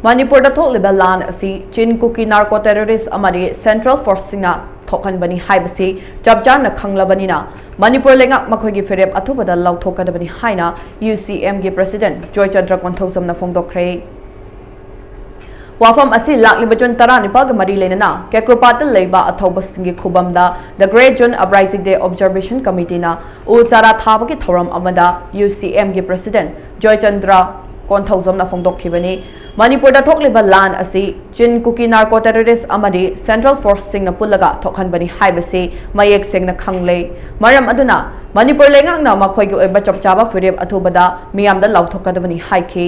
Manipur da thokliba lan asi Chin Kuki narco terrorist amari Central Force singa thokan bani haibasi jabjan na khanglabani na Manipur lengak makhogi FHIREP ATHUBADA LAOTHOKADABANI HAINA UCM ge President JOYCHANDRA konthosam na FONGDOKHRE Wafam asi lakliba jon tara nipal ga mari lenana Kekropatal leiba athoba singi khubamda the Great June Uprising Day Observation Committee na uchara thabagi thoram amada UCM ge President JOYCHANDRA konthosam na FONGDOKHRE Manipur da thokliba lan asi Chin Kuki narco terrorist amadi Central Force singna pulaga thokhan bani haibasi mayek sengna khangle maram aduna Manipur lengak na makhoi gi oiba chokchaba FHIREP ATHUBADA miyam da LAOTHOKADABANI haiki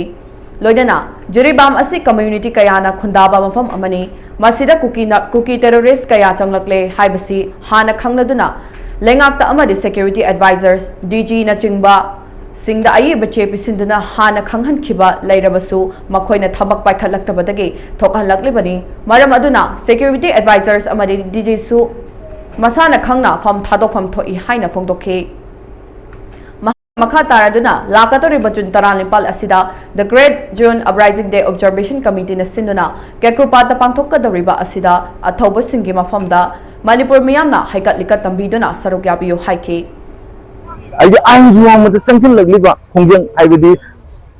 loidana jiribam asi community kayana khundaba mafam amani masida Kuki terrorist kaya changlakle haibasi hana khangnaduna lengak ta amadi security advisors DG na chingba Singda ayi bache pisinduna hana khanghan khiba lairabasu makhoina thabak paikhatlaktabadagi thokhanlaklibani maram aduna security advisors amadi DJ su masana khangna fam thadokfam thoi haina FONGDOKHRE makha taraduna lakatori bachun taranipal asida the Great June Uprising Day Observation Committee na sinduna Kekrupata pangthokkadoriba asida athoba singi mafamda Manipur miyamna haikatlikat tambiduna saruk yabiyo haiki I want to sanction like liba Hongjang Ibadi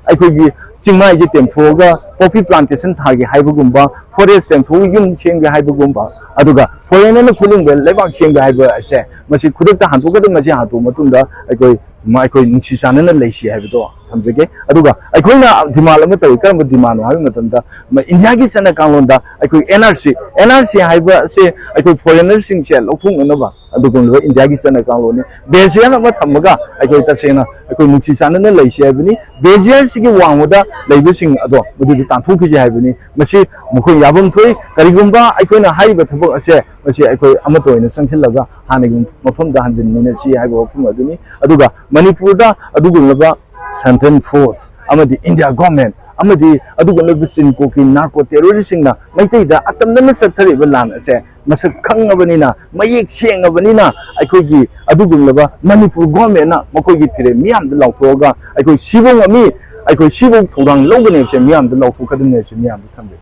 I could be Singma Temfoga, coffee plantation Tagi Hibagumba, forest and two young chain the Hibagumba, Aduga, foreign and pulling the Levak chain the Hiber, I say, Masi Kuda Hantuka the Majiatu Matunda, I go Michael Nuchishan and Lacy Habido, Tamsake, Aduga, I could not Dimalamata, Karma Dimano, Hamatanda, Indiagis and a Kalunda, I could NRC Hiber say, I could foreigners in Shell, Otunova. Adugun Indiagis and a colony. Beziana Matamaga, I go to Sena, I could Muchisan and Lacy Avenue, Bezian Sigi Wamuda, Labusing Ado, with the Tantuki Avenue, Masi Mukun Yabum Karigumba, I couldn't hide but I say, Masi I could Amato in a Sanction Lava, Hanigum, Mopum the Hansen Minesi, I go from Aduni, Aduga, Manipurda, Adugun Lava, Santan Force, Amadi India government. Amadi adugunlo bisin Kuki narco terrorist na maitay da atamna sa thari balan ase masak khang abanina mayek seng abanina aikogi adugunlo ba Manipur government na makogi phire miyam da lauthoga aikoi sibong ami aikoi sibong thorang logane se miyam da lauthokadne se miyam da thambe